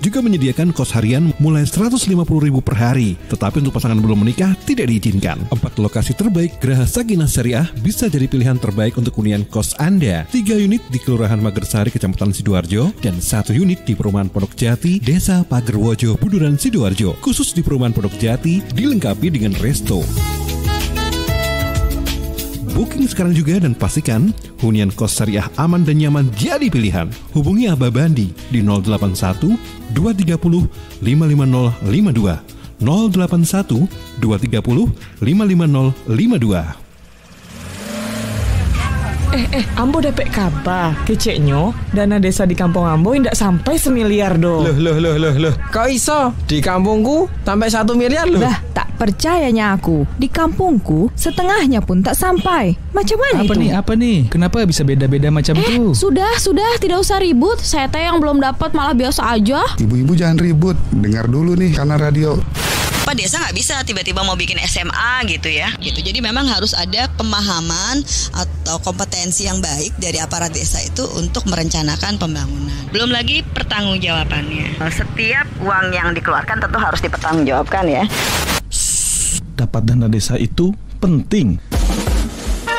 juga menyediakan kos harian mulai 150.000 per hari. Tetapi untuk pasangan belum menikah tidak diizinkan. 4 lokasi terbaik Graha Sakinah Syariah bisa jadi pilihan terbaik untuk hunian kos Anda. 3 unit di Kelurahan Magersari, Kecamatan Sidoarjo, dan 1 unit di Perumahan Pondok Jati, Desa Pagerwojo, Buduran, Sidoarjo. Khusus di Perumahan Pondok Jati dilengkapi dengan resto. Booking sekarang juga dan pastikan hunian kos syariah aman dan nyaman jadi pilihan. Hubungi Abah Bandi di 081 230 55052. 081 230 55052. Ambo dapat kabar keceknya dana desa di kampung Ambo tidak sampai 1 miliar do. Loh. Kau iso? Di kampungku sampai 1 miliar loh. Lah, tak percayanya aku. Di kampungku setengahnya pun tak sampai. Macam mana itu? Apa nih? Kenapa bisa beda-beda macam itu? Sudah, tidak usah ribut. Saya teh yang belum dapat malah biasa aja. Ibu-ibu jangan ribut. Dengar dulu nih karena radio. Pak desa nggak bisa tiba-tiba mau bikin SMA gitu ya. Gitu. Jadi memang harus ada pemahaman atau kompetensi yang baik dari aparat desa itu untuk merencanakan pembangunan. Belum lagi pertanggungjawabannya. Setiap uang yang dikeluarkan tentu harus dipertanggungjawabkan ya. Dapat dana desa itu penting.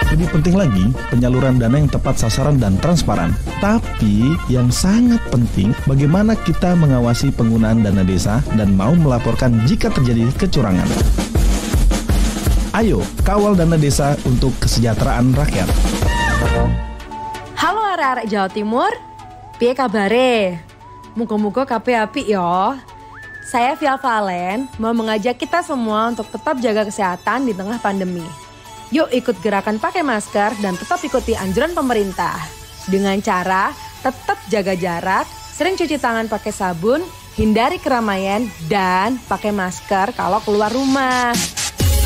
Lebih penting lagi, penyaluran dana yang tepat sasaran dan transparan. Tapi yang sangat penting, bagaimana kita mengawasi penggunaan dana desa dan mau melaporkan jika terjadi kecurangan. Ayo, kawal dana desa untuk kesejahteraan rakyat. Halo arek-arek Jawa Timur, piye kabare? Muga-muga kabeh apik yo. Saya Via Valen mau mengajak kita semua untuk tetap jaga kesehatan di tengah pandemi. Yuk ikut gerakan pakai masker dan tetap ikuti anjuran pemerintah. Dengan cara tetap jaga jarak, sering cuci tangan pakai sabun, hindari keramaian, dan pakai masker kalau keluar rumah.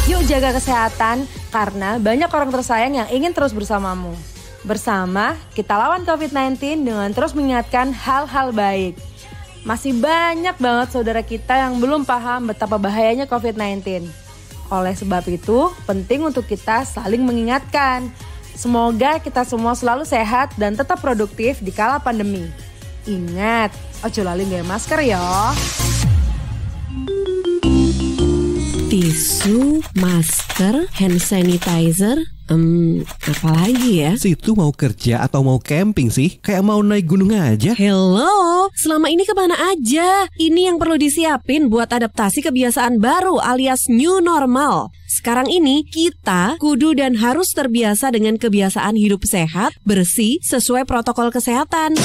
Yuk jaga kesehatan karena banyak orang tersayang yang ingin terus bersamamu. Bersama, kita lawan COVID-19 dengan terus mengingatkan hal-hal baik. Masih banyak banget saudara kita yang belum paham betapa bahayanya COVID-19. Oleh sebab itu, penting untuk kita saling mengingatkan. Semoga kita semua selalu sehat dan tetap produktif di kala pandemi. Ingat, ojo lali nggawe masker ya. Tisu, masker, hand sanitizer, apalagi ya? Situ mau kerja atau mau camping sih? Kayak mau naik gunung aja. Hello, selama ini kemana aja? Ini yang perlu disiapin buat adaptasi kebiasaan baru alias new normal. Sekarang ini kita kudu dan harus terbiasa dengan kebiasaan hidup sehat, bersih, sesuai protokol kesehatan.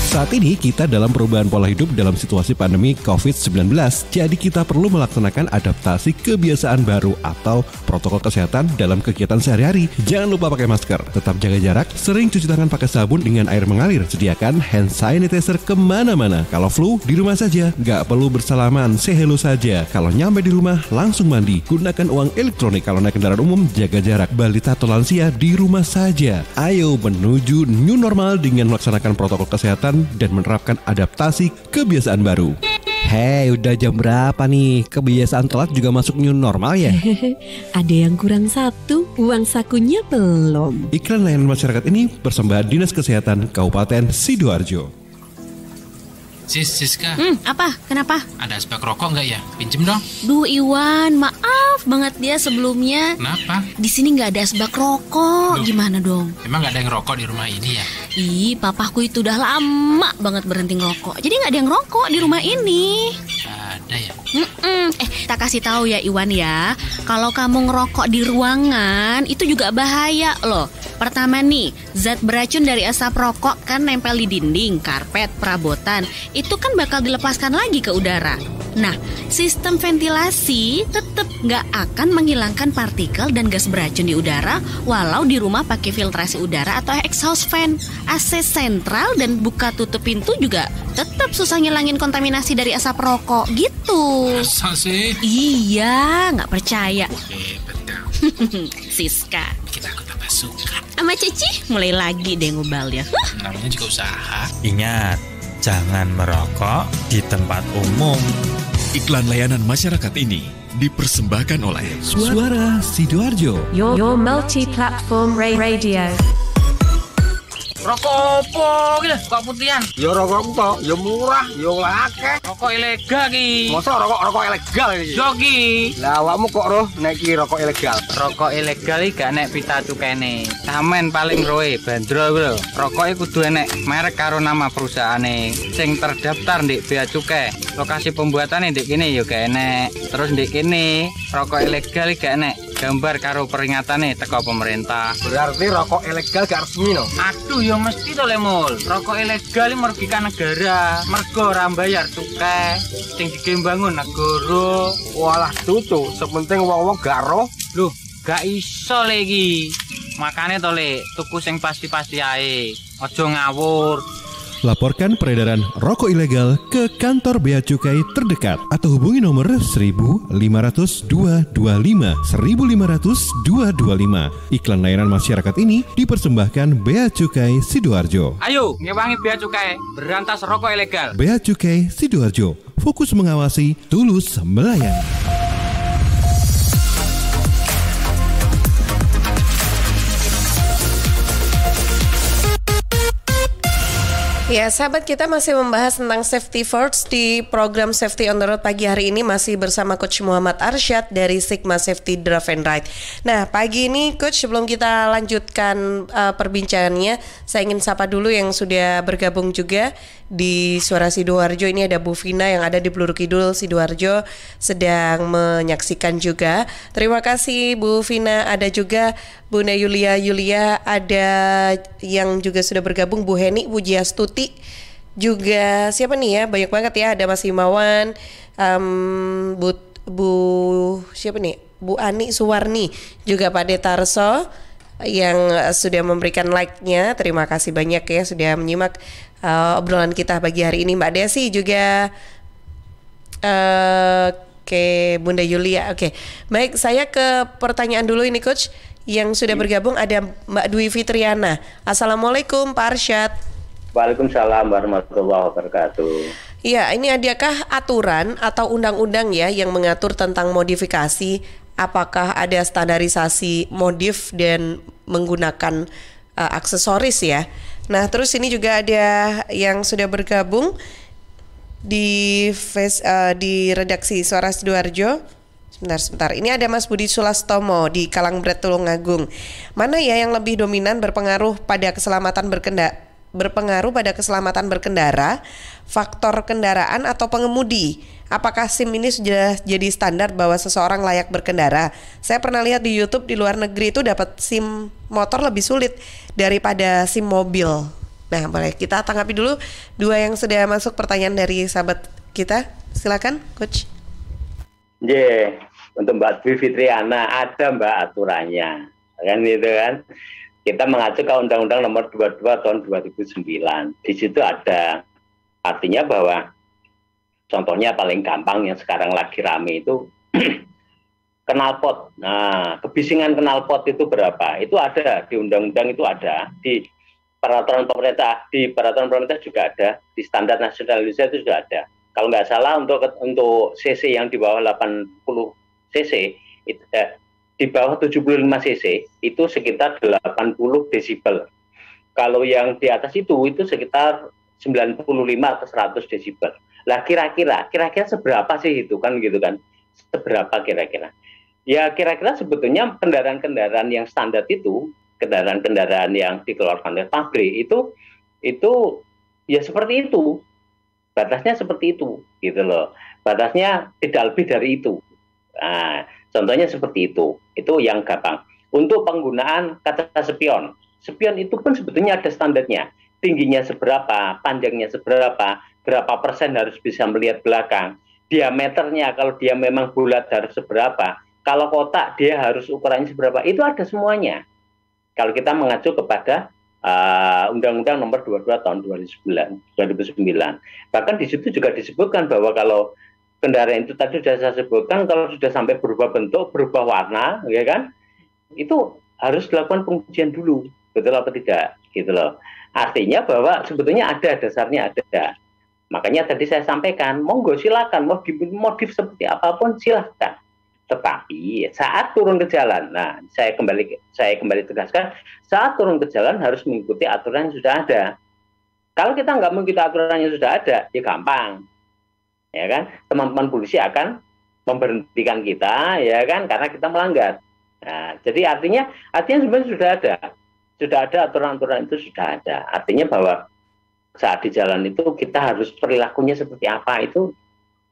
Saat ini kita dalam perubahan pola hidup dalam situasi pandemi COVID-19. Jadi kita perlu melaksanakan adaptasi kebiasaan baru atau protokol kesehatan dalam kegiatan sehari-hari. Jangan lupa pakai masker, tetap jaga jarak, sering cuci tangan pakai sabun dengan air mengalir. Sediakan hand sanitizer kemana-mana. Kalau flu, di rumah saja. Nggak perlu bersalaman, say hello saja. Kalau nyampe di rumah, langsung mandi. Gunakan uang elektronik kalau naik kendaraan umum, jaga jarak. Balita atau lansia di rumah saja. Ayo menuju new normal dengan melaksanakan protokol kesehatan dan menerapkan adaptasi kebiasaan baru. Hei, udah jam berapa nih? Kebiasaan telat juga masuk new normal ya? Ada yang kurang satu, uang sakunya belum. Iklan layanan masyarakat ini persembahan Dinas Kesehatan Kabupaten Sidoarjo. Siska. Apa? Kenapa? Ada asbak rokok nggak ya? Pinjem dong. Duh Iwan, maaf banget dia sebelumnya. Kenapa? Di sini nggak ada asbak rokok. Duh. Gimana dong? Emang nggak ada yang rokok di rumah ini ya? Ih, papaku itu udah lama banget berhenti ngerokok. Jadi nggak ada yang rokok di rumah ini. Ada ya? Tak kasih tahu ya Iwan ya. Kalau kamu ngerokok di ruangan itu juga bahaya loh. Pertama nih, zat beracun dari asap rokok kan nempel di dinding, karpet, perabotan. Itu kan bakal dilepaskan lagi ke udara. Nah, sistem ventilasi tetap nggak akan menghilangkan partikel dan gas beracun di udara walau di rumah pakai filtrasi udara atau exhaust fan. AC sentral dan buka tutup pintu juga tetap susah ngilangin kontaminasi dari asap rokok gitu. Masa sih? Iya, nggak percaya. Betul. Siska, kita aku tambah suka. Sama Cici mulai lagi deh ngubalnya. Namanya juga usaha. Ingat, jangan merokok di tempat umum. Iklan layanan masyarakat ini dipersembahkan oleh Suara Sidoarjo. Your multi-platform radio. Rokok opo iki lho, kok putihan? Ya rokok kok, ya murah, ya akeh. Rokok ilegal ki. Masa rokok ilegal iki? Yo ki. Lah awakmu kok roh nek iki rokok ilegal? Rokok ilegal iki gak nek pita cukene. Samen paling roe bandrol kuwi lho. Rokoke kudu enek merek karo nama perusahaane sing terdaftar ndek bea cukai. Lokasi pembuatane ndek kene ya gak enek. Terus ndek kene rokok ilegal iki gak enek gambar karo peringatane teko pemerintah. Berarti rokok ilegal gak resmi no? Aduh ya mesti to le Mul. Rokok ilegal iki merugikan negara. Mergo ora bayar cukai sing digembangun negara. Walah cucu, sepenting wong-wong gak roh. Loh, gak iso le iki. Makane to le tuku sing pasti-pasti ae. Aja ngawur. Laporkan peredaran rokok ilegal ke kantor Bea Cukai terdekat atau hubungi nomor 1.500 225 1.500 225. Iklan layanan masyarakat ini dipersembahkan Bea Cukai Sidoarjo. Ayo, ngewangi Bea Cukai, berantas rokok ilegal. Bea Cukai Sidoarjo, fokus mengawasi, tulus melayani. Ya, sahabat, kita masih membahas tentang safety first di program Safety on the Road pagi hari ini, masih bersama Coach Muhammad Arsyad dari Sigma Safety Drive and Ride. Nah, pagi ini Coach, sebelum kita lanjutkan perbincangannya, saya ingin sapa dulu yang sudah bergabung juga di Suara Sidoarjo. Ini ada Bu Vina yang ada di Peluru Kidul Sidoarjo sedang menyaksikan juga. Terima kasih Bu Vina. Ada juga Bunda Yulia, ada yang juga sudah bergabung, Bu Heni, Bu Jiastuti, juga siapa nih ya, banyak banget ya, ada Mas Himawan, Bu siapa nih, Bu Ani Suwarni, juga Pak Detarso yang sudah memberikan like-nya. Terima kasih banyak ya sudah menyimak obrolan kita pagi hari ini. Mbak Desi juga Oke, Bunda Yulia. Oke. Baik, saya ke pertanyaan dulu ini Coach. Yang sudah bergabung ada Mbak Dwi Fitriana. Assalamualaikum Pak Arsyad. Waalaikumsalam warahmatullahi wabarakatuh. Iya, ini adakah aturan atau undang-undang ya yang mengatur tentang modifikasi? Apakah ada standarisasi modif dan menggunakan aksesoris ya? Nah, terus ini juga ada yang sudah bergabung di redaksi Suara Sidoarjo. Sebentar. Ini ada Mas Budi Sulastomo di Kalangbret Tulungagung. Mana ya yang lebih dominan berpengaruh pada keselamatan berkendara, faktor kendaraan atau pengemudi? Apakah SIM ini sudah jadi standar bahwa seseorang layak berkendara? Saya pernah lihat di YouTube di luar negeri itu dapat SIM motor lebih sulit daripada SIM mobil. Nah, boleh kita tanggapi dulu dua yang sudah masuk pertanyaan dari sahabat kita. Silakan, Coach. Untuk Mbak Dwi Fitriana, ada Mbak aturannya, kan gitu kan? Kita mengacu ke Undang-Undang Nomor 22 Tahun 2009. Di situ ada, artinya bahwa contohnya paling gampang yang sekarang lagi rame itu knalpot. Nah, kebisingan knalpot itu berapa? Itu ada di undang-undang, itu ada di peraturan pemerintah, juga ada, di standar nasional Indonesia itu juga ada. Kalau nggak salah untuk CC yang di bawah 80 cc, di bawah 75 cc itu sekitar 80 desibel. Kalau yang di atas itu sekitar 95 atau 100 desibel. Lah kira-kira seberapa sih itu kan gitu kan? Seberapa kira-kira? Ya kira-kira sebetulnya kendaraan-kendaraan yang standar itu, kendaraan-kendaraan yang dikeluarkan oleh pabrik itu ya seperti itu. Batasnya seperti itu, gitu loh. Batasnya tidak lebih dari itu. Nah, contohnya seperti itu yang gampang. Untuk penggunaan kata spion itu pun sebetulnya ada standarnya. Tingginya seberapa, panjangnya seberapa, berapa persen harus bisa melihat belakang. Diameternya kalau dia memang bulat harus seberapa, kalau kotak dia harus ukurannya seberapa, itu ada semuanya. Kalau kita mengacu kepada Undang-Undang Nomor 22 Tahun 2009. Bahkan di situ juga disebutkan bahwa kalau kendaraan itu tadi sudah saya sebutkan, kalau sudah sampai berubah bentuk, berubah warna, ya kan, itu harus dilakukan pengujian dulu, betul apa tidak, gitu loh. Artinya bahwa sebetulnya ada dasarnya, ada. Makanya tadi saya sampaikan, monggo silakan, mau dimodif seperti apapun silahkan. Tetapi saat turun ke jalan, nah saya kembali tegaskan, saat turun ke jalan harus mengikuti aturan yang sudah ada. Kalau kita nggak mengikuti aturan yang sudah ada, ya gampang, ya kan? Teman-teman polisi akan memberhentikan kita, ya kan? Karena kita melanggar. Nah, jadi artinya sebenarnya sudah ada aturan-aturan itu sudah ada. Artinya bahwa saat di jalan itu kita harus perilakunya seperti apa itu.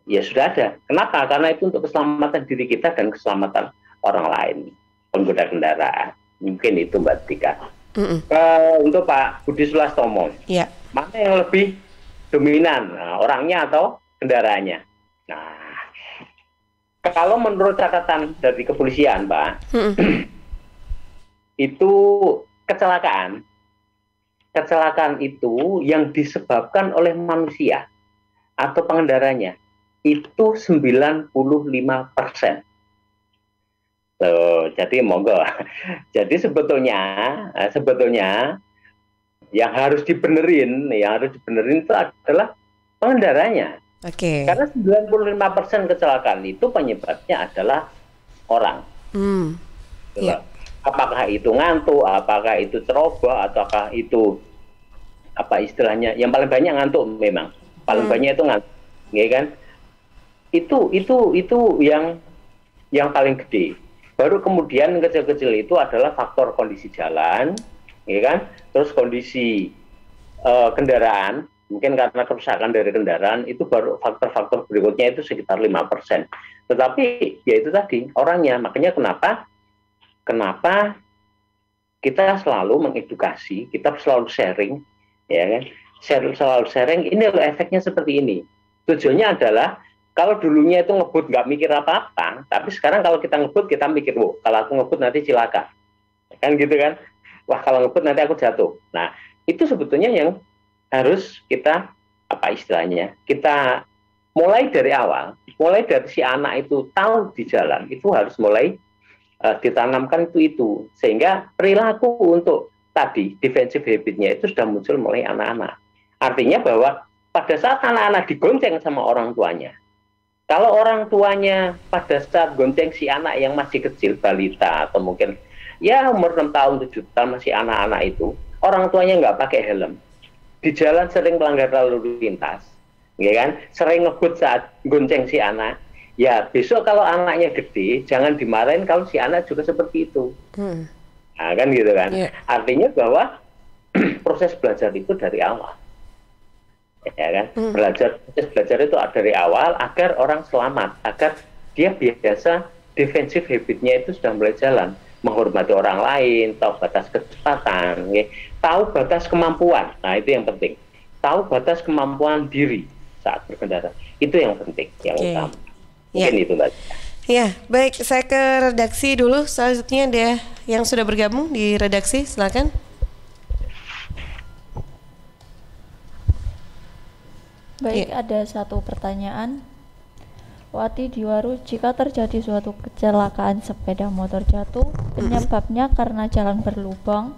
Ya sudah ada. Kenapa? Karena itu untuk keselamatan diri kita dan keselamatan orang lain, pengguna kendaraan. Mungkin itu Mbak Tika. Untuk Pak Budi Sulastomo, mana yang lebih dominan, orangnya atau kendaraannya? Nah, kalau menurut catatan dari kepolisian, Pak, itu kecelakaan itu yang disebabkan oleh manusia atau pengendaranya itu 95%. Jadi monggo. Jadi sebetulnya yang harus dibenerin itu adalah pengendaranya. Oke. Karena 95% kecelakaan itu penyebabnya adalah orang. Apakah itu ngantuk, apakah itu ceroboh, ataukah itu apa istilahnya? Yang paling banyak ngantuk memang. Paling banyak itu ngantuk, ya kan? Itu yang paling gede. Baru kemudian kecil-kecil itu adalah faktor kondisi jalan, ya kan? Terus kondisi kendaraan, mungkin karena kerusakan dari kendaraan, itu baru faktor-faktor berikutnya itu sekitar 5%. Tetapi ya itu tadi orangnya, makanya kenapa kita selalu mengedukasi, kita selalu sharing, ya kan? Selalu sharing, ini loh efeknya seperti ini. Tujuannya adalah kalau dulunya itu ngebut nggak mikir apa-apa, tapi sekarang kalau kita ngebut kita mikir, kalau aku ngebut nanti cilaka, kan gitu kan? Wah kalau ngebut nanti aku jatuh. Nah itu sebetulnya yang harus kita apa istilahnya? Kita mulai dari awal, mulai dari si anak itu tahu di jalan itu harus mulai ditanamkan itu sehingga perilaku untuk tadi defensive habitnya itu sudah muncul mulai anak-anak. Artinya bahwa pada saat anak-anak digonceng sama orang tuanya, kalau orang tuanya pada saat gonceng si anak yang masih kecil, balita atau mungkin ya umur 6 tahun, 7 tahun masih anak-anak itu, orang tuanya nggak pakai helm, di jalan sering melanggar lalu lintas, ya kan? Sering ngebut saat gonceng si anak. Ya besok kalau anaknya gede, jangan dimarahin kalau si anak juga seperti itu. Nah, kan gitu kan. Artinya bahwa proses belajar itu dari awal. Ya kan? Proses belajar itu dari awal agar orang selamat, agar dia biasa defensive habitnya itu sudah mulai jalan. Menghormati orang lain, tahu batas kecepatan, ya. Tahu batas kemampuan. Nah itu yang penting. Tahu batas kemampuan diri saat berkendara. Itu yang penting, yang utama. Mungkin itu Mbak. Ya, baik. Saya ke redaksi dulu. Selanjutnya ada yang sudah bergabung di redaksi. Silakan. Baik, ada satu pertanyaan. Wati Diwaru, jika terjadi suatu kecelakaan sepeda motor jatuh, penyebabnya karena jalan berlubang,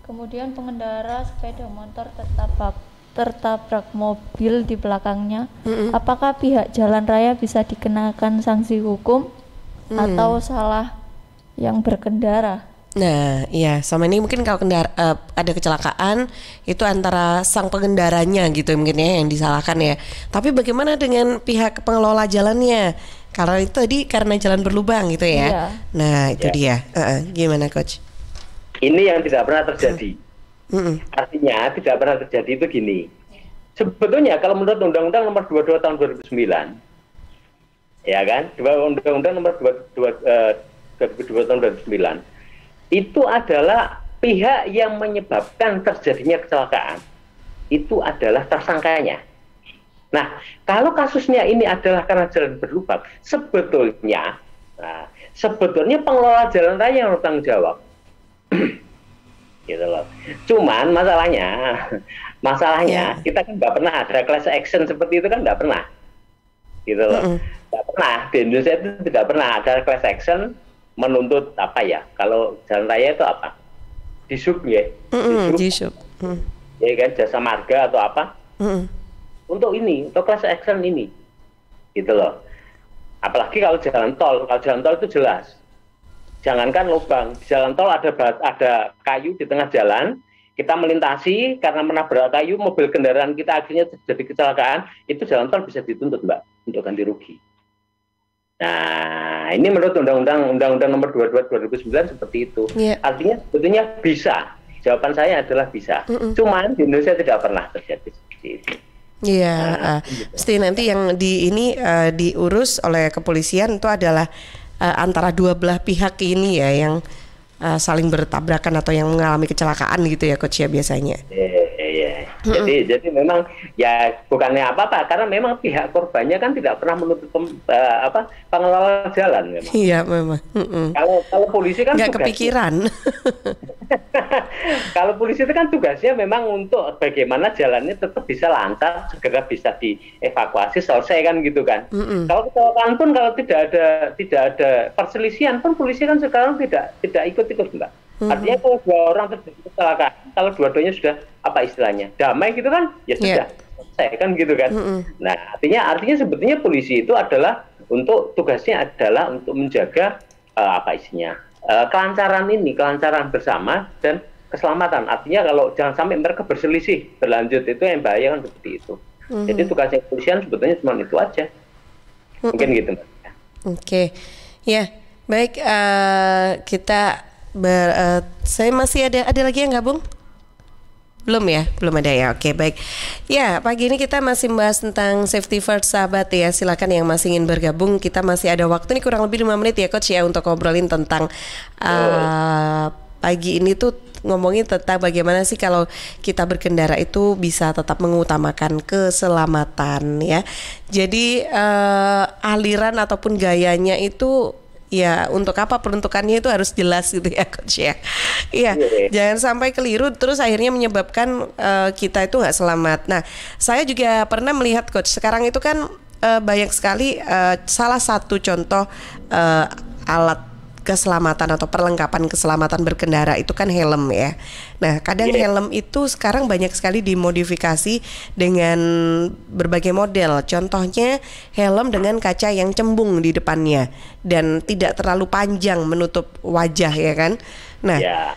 kemudian pengendara sepeda motor tertabrak mobil di belakangnya, apakah pihak jalan raya bisa dikenakan sanksi hukum atau salah yang berkendara? Nah, iya, sama ini mungkin kalau ada kecelakaan itu antara sang pengendaranya gitu mungkin ya yang disalahkan ya. Tapi bagaimana dengan pihak pengelola jalannya? Karena itu tadi karena jalan berlubang gitu ya. Nah, itu dia. Gimana Coach? Ini yang tidak pernah terjadi. Artinya tidak pernah terjadi itu gini. Sebetulnya kalau menurut Undang-Undang Nomor 22 Tahun 2009, ya kan, Undang-Undang Nomor 22 Tahun 2009, itu adalah pihak yang menyebabkan terjadinya kecelakaan. Itu adalah tersangkanya. Nah, kalau kasusnya ini adalah karena jalan berlubang, sebetulnya pengelola jalan raya yang bertanggung jawab. Gitu loh. Cuman masalahnya kita kan nggak pernah ada class action seperti itu kan nggak pernah, gitu loh. Nggak pernah di Indonesia itu tidak pernah ada class action menuntut apa ya? Kalau jalan raya itu apa? Disub ya, disub. Ya kan jasa marga atau apa? Untuk class action ini, gitu loh. Apalagi kalau jalan tol itu jelas. Jangankan lubang, di jalan tol ada kayu di tengah jalan, kita melintasi karena menabrak kayu, mobil kendaraan kita akhirnya terjadi kecelakaan, itu jalan tol bisa dituntut Mbak untuk ganti rugi. Nah, ini menurut Undang-Undang Nomor 22 2009 seperti itu. Artinya sebetulnya bisa. Jawaban saya adalah bisa. Cuman di Indonesia tidak pernah terjadi seperti itu. Iya, mesti nanti yang diurus oleh kepolisian itu adalah antara dua belah pihak ini ya yang saling bertabrakan atau yang mengalami kecelakaan gitu ya Coach ya biasanya. Iya. Jadi memang ya bukannya apa-apa karena memang pihak korbannya kan tidak pernah menuntut pengelola jalan memang. Iya memang. Kalau polisi kan nggak kepikiran. Kalau polisi itu kan tugasnya memang untuk bagaimana jalannya tetap bisa lancar, segera bisa dievakuasi, selesai kan gitu kan. Kalau kecelakaan pun kalau tidak ada perselisihan pun polisi kan sekarang tidak ikut-ikut Mbak. Artinya kalau dua orang terjadi kecelakaan, kalau dua-duanya sudah apa istilahnya damai gitu kan, ya sudah selesai kan gitu kan. Nah artinya sebetulnya polisi itu adalah tugasnya adalah untuk menjaga kelancaran bersama dan keselamatan. Artinya kalau jangan sampai mereka berselisih berlanjut itu yang bahaya kan seperti itu. Jadi tugasnya kepolisian sebetulnya cuma itu aja. Mungkin gitu. Oke. Ya, baik saya masih ada lagi yang gabung? Belum ya? Belum ada ya. Oke, baik. Ya, pagi ini kita masih membahas tentang safety first sahabat ya. Silakan yang masih ingin bergabung. Kita masih ada waktu nih kurang lebih 5 menit ya Coach ya untuk ngobrolin tentang pagi ini tuh ngomongin tentang bagaimana sih kalau kita berkendara itu bisa tetap mengutamakan keselamatan ya. Jadi aliran ataupun gayanya itu ya untuk apa peruntukannya itu harus jelas gitu ya Coach ya. Iya, jangan sampai keliru terus akhirnya menyebabkan kita itu nggak selamat. Nah, saya juga pernah melihat Coach sekarang itu kan banyak sekali salah satu contoh alat keselamatan atau perlengkapan keselamatan berkendara itu kan helm ya. Nah, kadang helm itu sekarang banyak sekali dimodifikasi dengan berbagai model. Contohnya helm dengan kaca yang cembung di depannya dan tidak terlalu panjang menutup wajah ya kan. Nah,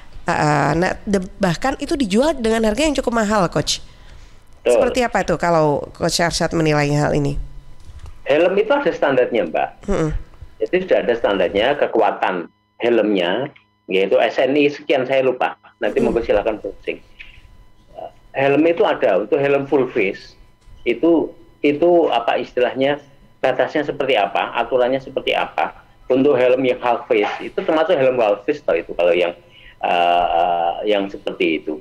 bahkan itu dijual dengan harga yang cukup mahal, Coach. Seperti apa tuh kalau Coach Arsyad menilai hal ini? Helm itu ada standarnya, Mbak. Jadi sudah ada standarnya kekuatan helmnya, yaitu SNI sekian saya lupa. Nanti monggo silakan browsing. Helm itu ada untuk helm full face. Itu apa istilahnya? Batasnya seperti apa? Aturannya seperti apa? Untuk helm yang half face itu termasuk helm half face atau itu kalau yang seperti itu.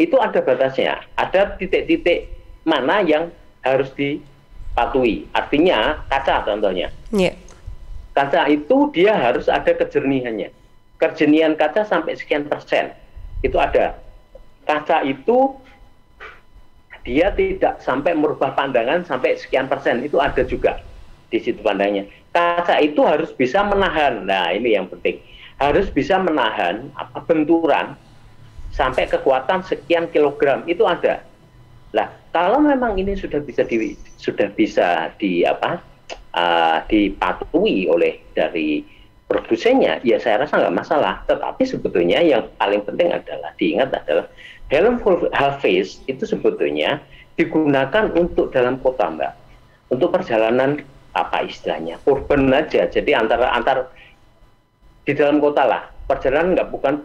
Itu ada batasnya. Ada titik-titik mana yang harus dipatuhi. Artinya kaca contohnya. Kaca itu dia harus ada kejernihannya. Kejernihan kaca sampai sekian persen. Itu ada. Kaca itu dia tidak sampai merubah pandangan sampai sekian persen. Itu ada juga di situ pandangnya. Kaca itu harus bisa menahan. Nah, ini yang penting. Harus bisa menahan benturan sampai kekuatan sekian kilogram. Itu ada. Nah, kalau memang ini sudah bisa dipatuhi oleh dari produsennya, ya saya rasa nggak masalah. Tetapi sebetulnya yang paling penting adalah diingat adalah helm full half face itu sebetulnya digunakan untuk dalam kota, Mbak, untuk perjalanan apa istilahnya urban aja. Jadi antar di dalam kota lah. Perjalanan bukan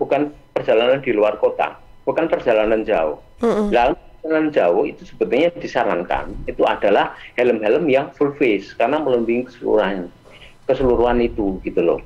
perjalanan di luar kota, bukan perjalanan jauh. Lalu perjalanan jauh itu sebetulnya disarankan itu adalah helm-helm yang full face karena melindungi keseluruhan itu gitu loh,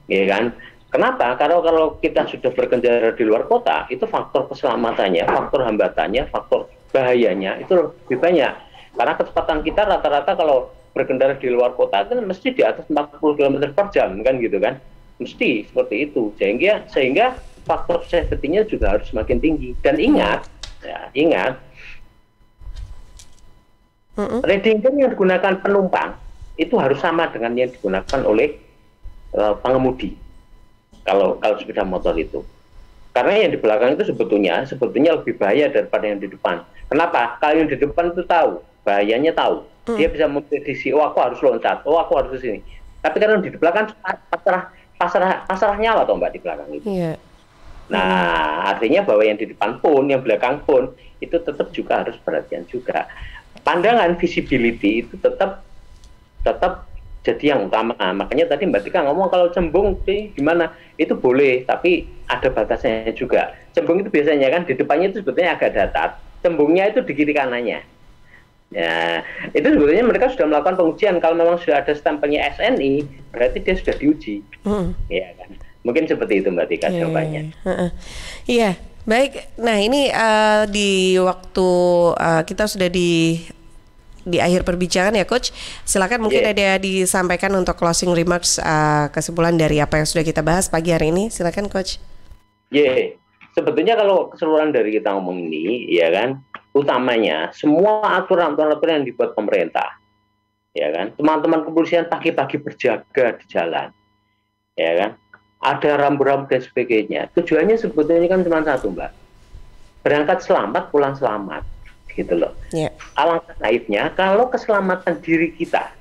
ya kan? Kenapa? Kalau kita sudah berkendara di luar kota itu faktor keselamatannya, faktor hambatannya, faktor bahayanya itu lebih banyak karena kecepatan kita rata-rata kalau berkendara di luar kota kan mesti di atas 40 km per jam kan gitu kan, mesti seperti itu sehingga faktor safety-nya juga harus semakin tinggi. Dan ingat riding gear yang digunakan penumpang itu harus sama dengan yang digunakan oleh pengemudi kalau sepeda motor itu, karena yang di belakang itu sebetulnya lebih bahaya daripada yang di depan. Kenapa? Kalau yang di depan itu tahu bahayanya, tahu dia bisa memprediksi, oh aku harus loncat, oh aku harus ke sini. Tapi kalau di belakang pasrah nyala toh Mbak di belakang itu. Nah, artinya bahwa yang di depan pun, yang belakang pun itu tetap juga harus perhatian juga. Pandangan visibility itu tetap jadi yang utama. Makanya tadi Mbak Tika ngomong kalau cembung gimana? Itu boleh, tapi ada batasnya juga. Cembung itu biasanya kan di depannya itu sebetulnya agak datar. Cembungnya itu di kiri kanannya. Ya, itu sebetulnya mereka sudah melakukan pengujian. Kalau memang sudah ada stempelnya SNI, berarti dia sudah diuji. Ya kan? Mungkin seperti itu Mbak Tika jawabannya. Iya, baik. Nah ini di waktu kita sudah di akhir perbincangan ya Coach. Silakan mungkin ada disampaikan untuk closing remarks, kesimpulan dari apa yang sudah kita bahas pagi hari ini. Silakan Coach. Sebetulnya kalau keseluruhan dari kita ngomong ini, ya kan, utamanya semua aturan-aturan yang dibuat pemerintah, ya kan, teman-teman kepolisian pagi-pagi berjaga di jalan, ya kan, ada rambu-rambu dan sebagainya. Tujuannya sebetulnya kan cuma satu Mbak, berangkat selamat, pulang selamat, gitu loh. Alangkah naifnya kalau keselamatan diri kita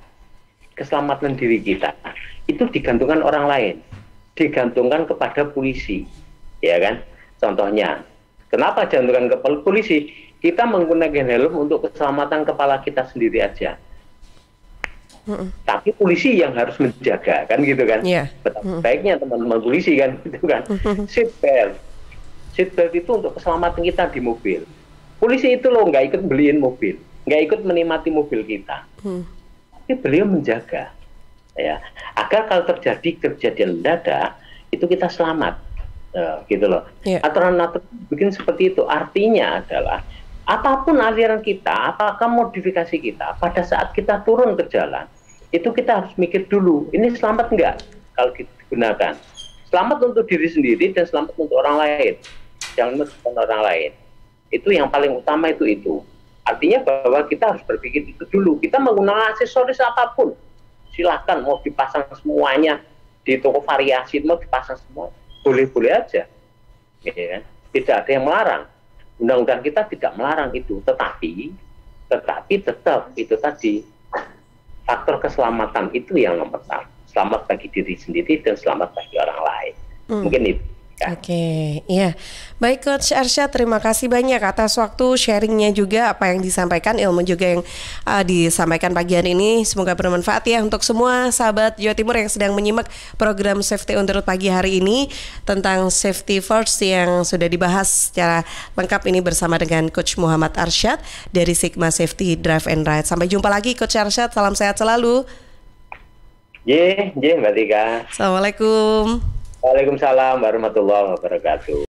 itu digantungkan orang lain, digantungkan kepada polisi, ya kan. Contohnya, kenapa jantungkan ke polisi? Kita menggunakan helm untuk keselamatan kepala kita sendiri aja. Tapi polisi yang harus menjaga, kan gitu kan? Betapa baiknya teman-teman polisi kan, gitu kan? Seatbelt itu untuk keselamatan kita di mobil. Polisi itu loh nggak ikut beliin mobil, nggak ikut menikmati mobil kita, tapi beliau menjaga, ya, agar kalau terjadi kejadian mendadak itu kita selamat. Gitu loh. Aturan-aturan bikin seperti itu, artinya adalah apapun aliran kita, apakah modifikasi kita, pada saat kita turun ke jalan itu kita harus mikir dulu, ini selamat enggak kalau kita digunakan, selamat untuk diri sendiri dan selamat untuk orang lain, jangan merugikan orang lain. Itu yang paling utama, itu artinya bahwa kita harus berpikir itu dulu. Kita menggunakan aksesoris apapun silahkan, mau dipasang semuanya di toko variasi, mau dipasang semua, boleh-boleh aja, ya. Tidak ada yang melarang. Undang-undang kita tidak melarang itu, tetapi tetap itu tadi faktor keselamatan itu yang nomor satu. Selamat bagi diri sendiri dan selamat bagi orang lain. Mungkin itu. Oke, iya. Baik Coach Arsyad, terima kasih banyak atas waktu sharingnya juga, apa yang disampaikan, ilmu juga yang disampaikan pagi hari ini. Semoga bermanfaat ya untuk semua sahabat Jawa Timur yang sedang menyimak program Safety on the Road pagi hari ini tentang safety first yang sudah dibahas secara lengkap ini bersama dengan Coach Muhammad Arsyad dari Sigma Safety Drive and Ride. Sampai jumpa lagi Coach Arsyad, salam sehat selalu. Mbak Tika. Assalamualaikum. Waalaikumsalam warahmatullahi wabarakatuh.